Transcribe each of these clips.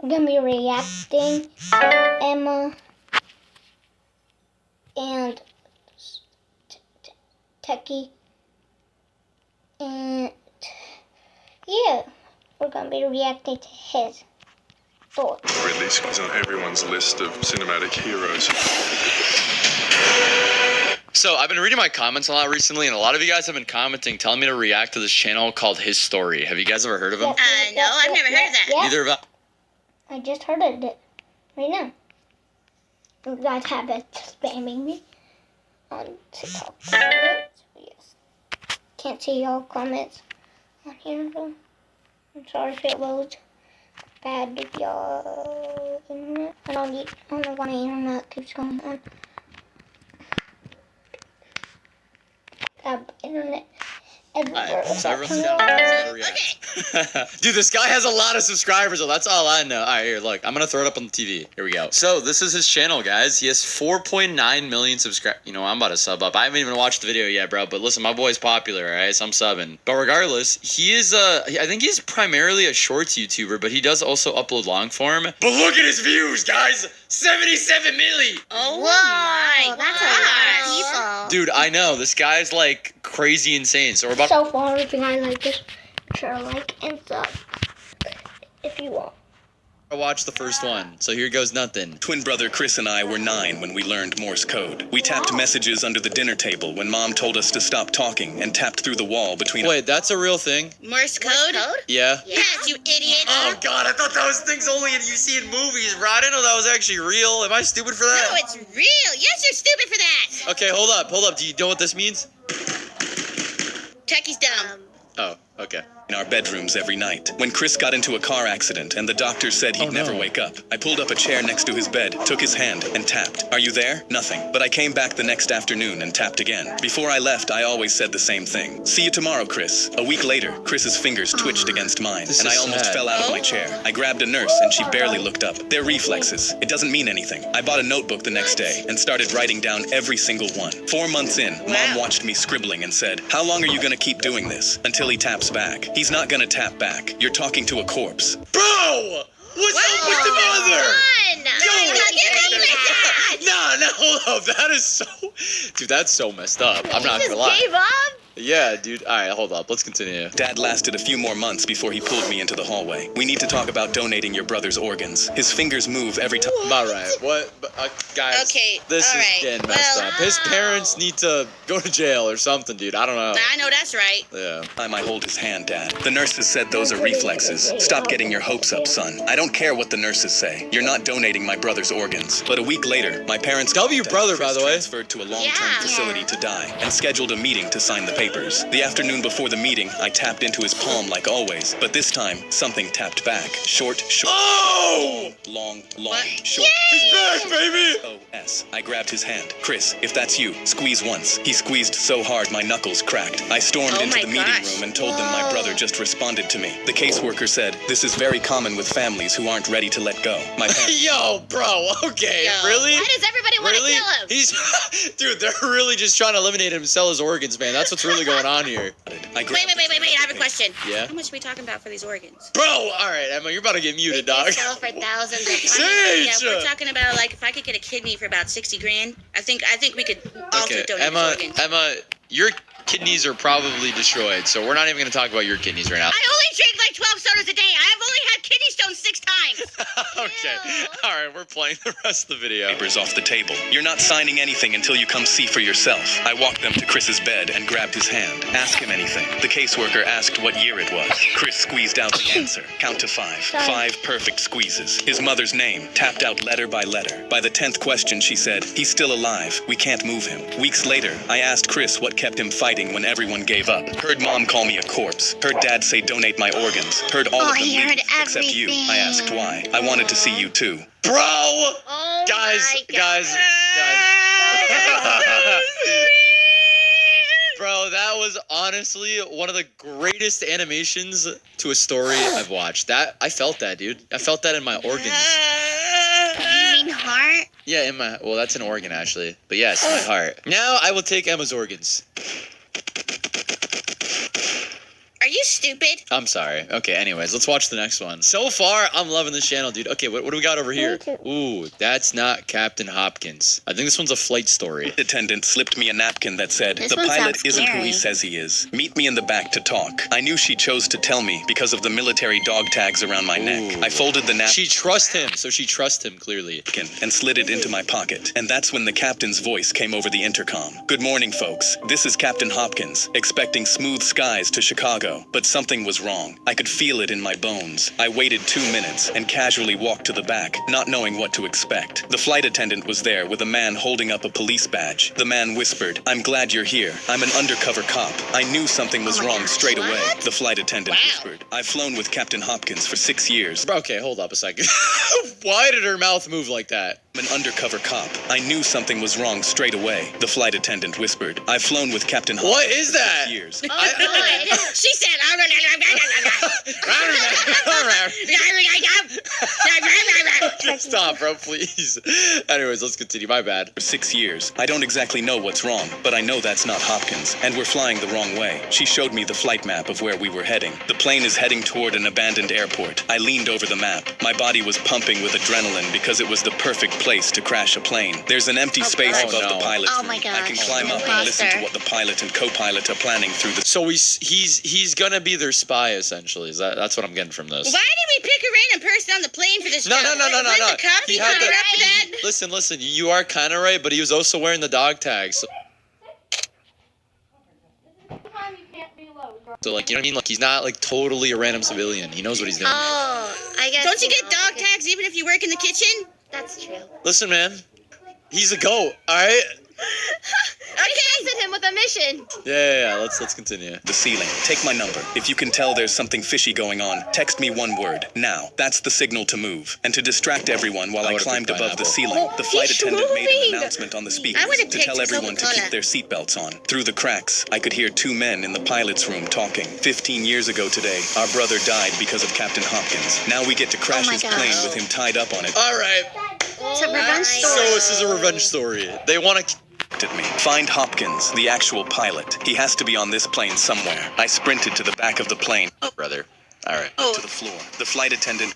we're gonna be reacting to Emma and Techie, and yeah, we're gonna be reacting to his thoughts. Or at least he's on everyone's list of cinematic heroes. So I've been reading my comments a lot recently, and a lot of you guys have been commenting, telling me to react to this channel called His Story. Have you guys ever heard of him? No, I've never heard of that. Neither have I. I just heard of it right now. You guys have been spamming me on TikTok. So yes. Can't see y'all comments on here though. I'm sorry if it loads bad with y'all internet. I don't know why my internet keeps going on. Internet everywhere. Alright, so everyone's down to react. Dude, this guy has a lot of subscribers, so that's all I know. Alright, here, look. I'm gonna throw it up on the TV. Here we go. So, this is his channel, guys. He has 4.9 million subscribers. You know, I'm about to sub up. I haven't even watched the video yet, bro. But listen, my boy's popular, alright? So I'm subbing. But regardless, he is, I think he's primarily a shorts YouTuber, but he does also upload long form. But look at his views, guys! 77 million! Oh Whoa, my that's gosh. a lot of people. Dude, I know. This guy's, like, crazy insane. So we're about So far, if you guys like this, be sure to like and sub if you want. to watch the first one. So here goes nothing. Twin brother Chris and I were 9 when we learned Morse code. We tapped messages under the dinner table when Mom told us to stop talking and tapped through the wall between... Wait, that's a real thing? Morse code? Yeah. Yes, you idiot. Oh god, I thought that was things only you see in movies, bro. I didn't know that was actually real. Am I stupid for that? No, it's real. Yes, you're stupid for that. Okay, hold up. Do you know what this means? Techie's dumb. Oh, okay. in our bedrooms every night. When Chris got into a car accident and the doctor said he'd never wake up, I pulled up a chair next to his bed, took his hand, and tapped. Are you there? Nothing. But I came back the next afternoon and tapped again. Before I left, I always said the same thing. See you tomorrow, Chris. A week later, Chris's fingers twitched against mine, and I almost fell out of my chair. I grabbed a nurse, and she barely looked up. They're reflexes. It doesn't mean anything. I bought a notebook the next day and started writing down every single one. 4 months in, Mom watched me scribbling and said, "How long are you gonna keep doing this? Until he taps back." He's not gonna tap back. You're talking to a corpse. Bro! What's up with the mother? No, hold up. That is so... Dude, that's so messed up. I'm not gonna lie. Gave up? Yeah, dude. All right, hold up. Let's continue. Dad lasted a few more months before he pulled me into the hallway. We need to talk about donating your brother's organs. His fingers move every time. All right. What? Guys, Okay, this all is right. getting messed Well, up. His parents need to go to jail or something, dude. I don't know. I know that's right. Yeah. I hold his hand, Dad. The nurses said those are reflexes. Stop getting your hopes up, son. I don't care what the nurses say. You're not donating my brother's organs. But a week later, my parents W brother, by the way. transferred to a long-term facility to die and scheduled a meeting to sign the papers. The afternoon before the meeting, I tapped into his palm like always, but this time something tapped back. Short, Oh! long, What? short. He's back, baby! O.S. I grabbed his hand. Chris, if that's you, squeeze once. He squeezed so hard my knuckles cracked. I stormed into the meeting room and told them my brother just responded to me. The caseworker said, "This is very common with families who aren't ready to let go." My parents... Yo, bro, okay, Yo, really? Why does everybody want Really? to kill him? He's, dude, they're really just trying to eliminate him and sell his organs, man. That's what's really going on here. I Wait, I have a question. Yeah? How much are we talking about for these organs? Bro, all right, Emma, you're about to get muted, They dog. sell for thousands of Sage! Yeah, we're talking about, like, if I could get a kidney for about 60 grand, I think we could also Okay, donate these organs. Emma, your kidneys are probably destroyed, so we're not even going to talk about your kidneys right now. I only drink like 12 sodas a day. I've only had kidney stones 6 times. Okay, all right, we're playing the rest of the video. Papers off the table. You're not signing anything until you come see for yourself. I walked them to Chris's bed and grabbed his hand. Ask him anything. The caseworker asked what year it was. Chris squeezed out the answer. Count to 5. 5 perfect squeezes. His mother's name, tapped out letter by letter. By the 10th question, she said, "He's still alive. We can't move him." Weeks later, I asked Chris what kept him fighting when everyone gave up. Heard Mom call me a corpse. Heard Dad say donate my organs. Heard all of them he leave, heard except you. everything. I asked why. I wanted to see you too. Bro! Oh Guys. Bro, that was honestly one of the greatest animations to a story I've watched. I felt that, dude. I felt that in my organs. You mean heart? Yeah, well, that's an organ, actually. But yes, my heart. Now I will take Emma's organs. Are you stupid? I'm sorry. Okay, anyways, let's watch the next one. So far, I'm loving this channel, dude. Okay, what do we got over here? too. Ooh, that's not Captain Hopkins. I think this one's a flight story. The attendant slipped me a napkin that said, This "The one pilot sounds isn't who scary. he says he is. Meet me in the back to talk." I knew she chose to tell me because of the military dog tags around my neck. Ooh. I folded the napkin She trusts him, so she trusts him, clearly. and slid it into my pocket. And that's when the captain's voice came over the intercom. "Good morning, folks. This is Captain Hopkins, expecting smooth skies to Chicago. But something was wrong. I could feel it in my bones. I waited 2 minutes and casually walked to the back, not knowing what to expect. The flight attendant was there with a man holding up a police badge. The man whispered, 'I'm glad you're here. I'm an undercover cop.' I knew something was Oh my wrong gosh, straight away. what? The flight attendant Wow. whispered, 'I've flown with Captain Hopkins for 6 years. Okay, hold up a second. Why did her mouth move like that? I'm an undercover cop. I knew something was wrong straight away.' The flight attendant whispered, 'I've flown with Captain Hopkins What is for 6 that? years.' Oh, God. She said, Stop, bro, please. Anyways, let's continue. My bad. For 6 years. I don't exactly know what's wrong, but I know that's not Hopkins, and we're flying the wrong way. She showed me the flight map of where we were heading. The plane is heading toward an abandoned airport. I leaned over the map. My body was pumping with adrenaline because it was the perfect place to crash a plane. There's an empty space God. above Oh, the no. pilot's Oh, room. my I can gosh. climb up and listen to Imposter. what the pilot and co-pilot are planning through the So he's gonna be their spy essentially. That's what I'm getting from this. Why did we pick a random person on the plane for this No, job? no. Wasn't the cop He he had hired the- up for that? Listen. You are kind of right, but he was also wearing the dog tags. So like, you know what I mean? Like, he's not like totally a random civilian. He knows what he's doing. Oh, I guess. Don't you get dog tags even if you work in the kitchen? That's true. Listen, man. He's a goat. All right. Okay. Sent him with a mission. Yeah. Let's continue. the ceiling. Take my number. If you can tell there's something fishy going on, text me one word. Now. That's the signal to move. And to distract everyone while I I would've climbed picked above the pineapple. ceiling, the flight he's attendant made an moving. announcement on the I speakers would've to picked tell everyone to keep Coca-Cola. their seatbelts on. Through the cracks, I could hear 2 men in the pilot's room talking. 15 years ago today, our brother died because of Captain Hopkins. Now we get to crash my his gosh. plane with him tied up on it. All right. It's a revenge So story. So this is a revenge story. They want to. At me. Find Hopkins, the actual pilot. He has to be on this plane somewhere. I sprinted to the back of the plane, Brother. All right. to the floor. The flight attendant.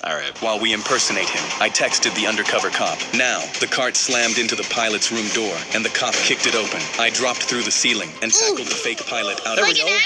All right. While we impersonate him, I texted the undercover cop. Now, the cart slammed into the pilot's room door, and the cop kicked it open. I dropped through the ceiling and tackled the fake pilot out of There we the go.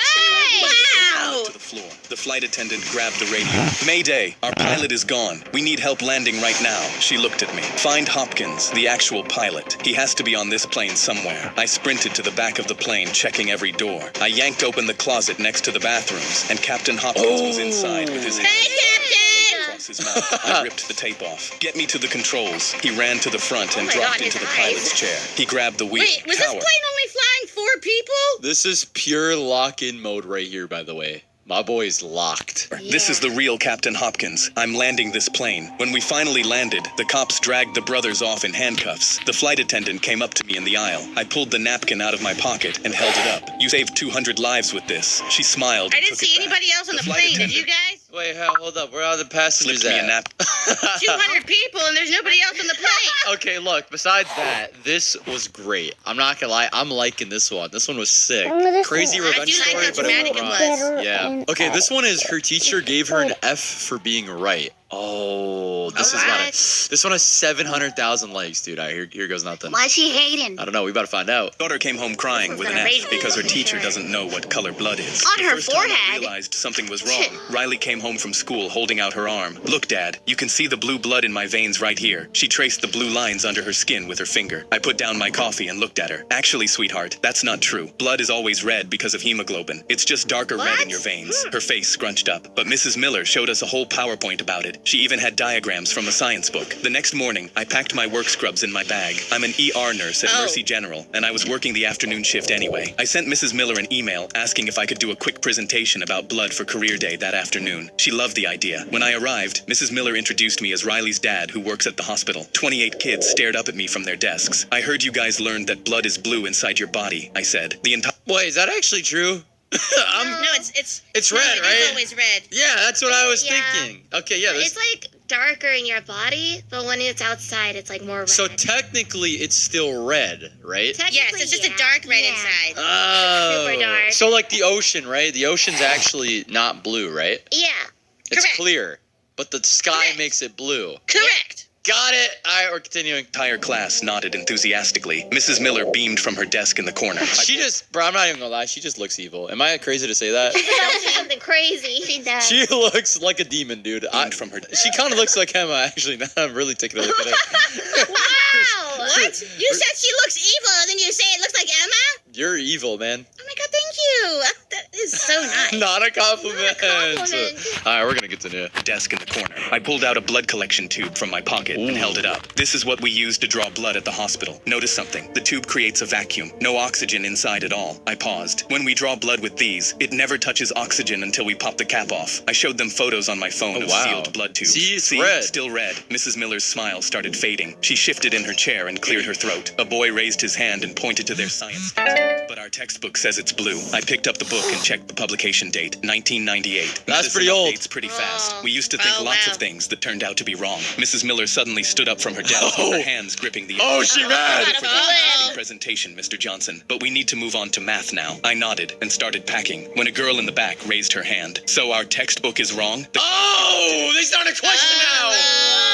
Wow. to the floor. The flight attendant grabbed the radio. "Mayday, our pilot is gone. We need help landing right now." She looked at me. "Find Hopkins, the actual pilot. He has to be on this plane somewhere." I sprinted to the back of the plane, checking every door. I yanked open the closet next to the bathrooms, and Captain Hopkins was inside with his Hey, hand Captain! across his mouth. I ripped the tape off. "Get me to the controls." He ran to the front and Oh my dropped God, into his the eyes. pilot's chair. He grabbed the wheel. Wait, was this Coward. plane only flying 4 people? This is pure lock-in mode right here, by the way. My boy's locked. This is the real Captain Hopkins. I'm landing this plane. When we finally landed, the cops dragged the brothers off in handcuffs. The flight attendant came up to me in the aisle. I pulled the napkin out of my pocket and held it up. "You saved 200 lives with this." She smiled. I and didn't took see it back. anybody else on the flight plane. Did you attendant guys? Wait, hold up. Where are the passengers Slipped me a at? nap. 200 people and there's nobody else on the plane. Okay, look, besides that, this was great. I'm not gonna lie, I'm liking this one. This one was sick. Oh, this Crazy one- revenge I do like story, how but dramatic it it was. was. Yeah. Okay, this one is her teacher gave her an F for being right. Oh, this Alright. this one has 700,000 likes, dude. All right, here goes nothing. Why's she hating? I don't know. We about to find out. Daughter came home crying with an gonna F raise because her me. teacher doesn't know what color blood is. On The her first time I forehead. realized something was wrong. Riley came home from school holding out her arm. "Look, Dad, you can see the blue blood in my veins right here." She traced the blue lines under her skin with her finger. I put down my coffee and looked at her. "Actually, sweetheart, that's not true. Blood is always red because of hemoglobin. It's just darker red in your veins." Her face scrunched up. But Mrs. Miller showed us a whole PowerPoint about it. She even had diagrams from a science book. The next morning, I packed my work scrubs in my bag. I'm an ER nurse at Oh. Mercy General, and I was working the afternoon shift anyway. I sent Mrs. Miller an email asking if I could do a quick presentation about blood for career day that afternoon. She loved the idea. When I arrived, Mrs. Miller introduced me as Riley's dad, who works at the hospital. 28 kids stared up at me from their desks. "I heard you guys learned that blood is blue inside your body," I said. The entire Wait, is that actually true? I'm- No, it's It's no, red, it right? is always red. Yeah, that's what I was Yeah. thinking. Okay, yeah. It's like darker in your body, but when it's outside, it's like more red. So technically, it's still red, right? Yes, it's just a dark red inside. Oh. Super dark. So like the ocean, right? The ocean's actually not blue, right? Yeah. It's Correct. clear, but the sky Correct. makes it blue. Correct. Got it. All right, we're continuing. Entire class nodded enthusiastically. Mrs. Miller beamed from her desk in the corner. She just, bro, I'm not even gonna lie. She just looks evil. Am I crazy to say that? She's about to do something crazy. She does. She looks like a demon, dude. beamed from her She kind of looks like Emma, actually. Now I'm really taking a look at it. Wow. What? You said she looks evil, then you say it looks like Emma? You're evil, man. Oh my god, thank you. That is so nice. Not a compliment. compliment. All right, we're gonna continue. desk in the corner. I pulled out a blood collection tube from my pocket and held it up. This is what we use to draw blood at the hospital. Notice something. The tube creates a vacuum. No oxygen inside at all. I paused. When we draw blood with these, it never touches oxygen until we pop the cap off. I showed them photos on my phone Oh, of wow. sealed blood tubes. See, it's red. Still red. Mrs. Miller's smile started fading. She shifted in her chair and cleared her throat. A boy raised his hand and pointed to their science textbook. But our textbook says it's blue. I picked up the book and checked the publication date, 1998. That's pretty Medicine old. updates pretty fast. We used to think Oh, lots wow. of things that turned out to be wrong. Mrs. Miller suddenly stood up from her desk, Oh. her hands gripping the. Oh, she ran. For the Oh. exciting presentation, Mr. Johnson. But we need to move on to math now. I nodded and started packing when a girl in the back raised her hand. So our textbook is wrong? Oh, they started questioning now. Oh.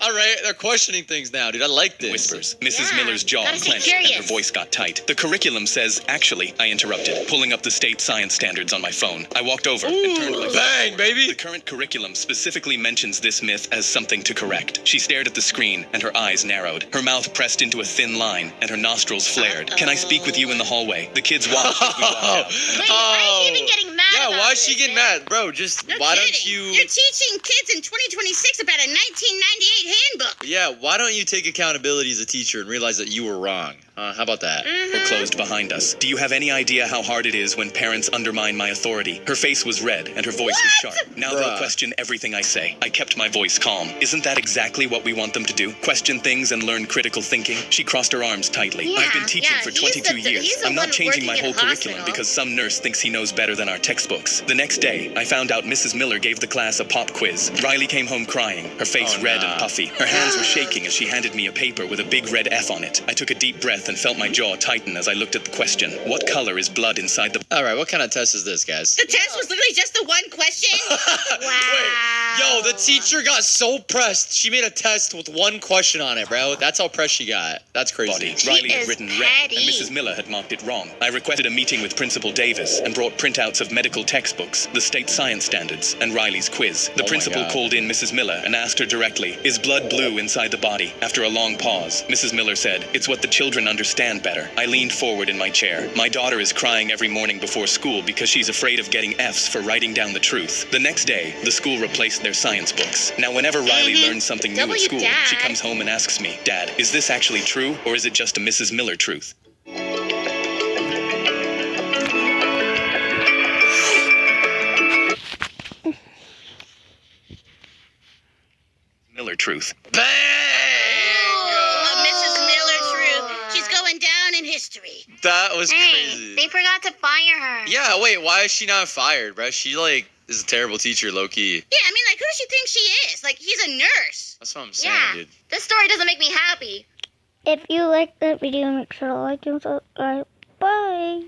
All right. They're questioning things now, dude. I like this. Whispers. Mrs. Yeah, Miller's jaw gotta stay clenched and her curious. voice got tight. The curriculum says, actually, I interrupted, pulling up the state science standards on my phone. I walked over and turned my Bang, baby. The current curriculum specifically mentions this myth as something to correct. She stared at the screen, and her eyes narrowed. Her mouth pressed into a thin line, and her nostrils flared. Can I speak with you in the hallway? The kids watched as we walked out. Wait, why is she even getting mad Yeah, about why is she this, getting man? mad? Bro, just, No why kidding. don't you... You're teaching kids in 2026 about a 1998 handbook. Yeah, why don't you take accountability as a teacher and realize that you were wrong? How about that? Were closed behind us. Do you have any idea how hard it is when parents undermine my authority? Her face was red and her voice was sharp. Now they'll Bruh. question everything I say. I kept my voice calm. Isn't that exactly what we want them to do? Question things and learn critical thinking? She crossed her arms tightly. Yeah, I've been teaching yeah, for he's 22 the- years. he's the I'm not one changing my working whole in a curriculum hospital. because some nurse thinks he knows better than our textbooks. The next day, I found out Mrs. Miller gave the class a pop quiz. Riley came home crying, her face Oh, red nah. and puffy. Her hands were shaking as she handed me a paper with a big red F on it. I took a deep breath and felt my jaw tighten as I looked at the question. What color is blood inside the... All right, what kind of test is this, guys? The test was literally just the one question. Wow. Wait, yo, the teacher got so pressed. She made a test with one question on it, bro. That's how pressed she got. That's crazy. body. Riley had is written red, petty. and Mrs. Miller had marked it wrong. I requested a meeting with Principal Davis and brought printouts of medical textbooks, the state science standards, and Riley's quiz. The Oh my principal God. called in Mrs. Miller and asked her directly, "Is blood blue inside the body?" After a long pause, Mrs. Miller said, "It's what the children understand better." I leaned forward in my chair. My daughter is crying every morning before school because she's afraid of getting F's for writing down the truth. The next day, the school replaced their science books. Now, whenever Riley learns something new at W, school, Dad. she comes home and asks me, "Dad, is this actually true, or is it just a Mrs. Miller truth?" Miller truth. Bang! Oh, Mrs. Miller, true. She's going down in history. That was Dang, crazy. they forgot to fire her. Yeah, wait, why is she not fired, bro? She, like, is a terrible teacher, low-key. Yeah, I mean, like, who does she think she is? Like, he's a nurse. That's what I'm saying, Yeah. dude. This story doesn't make me happy. If you like that video, make sure to like and subscribe. Bye.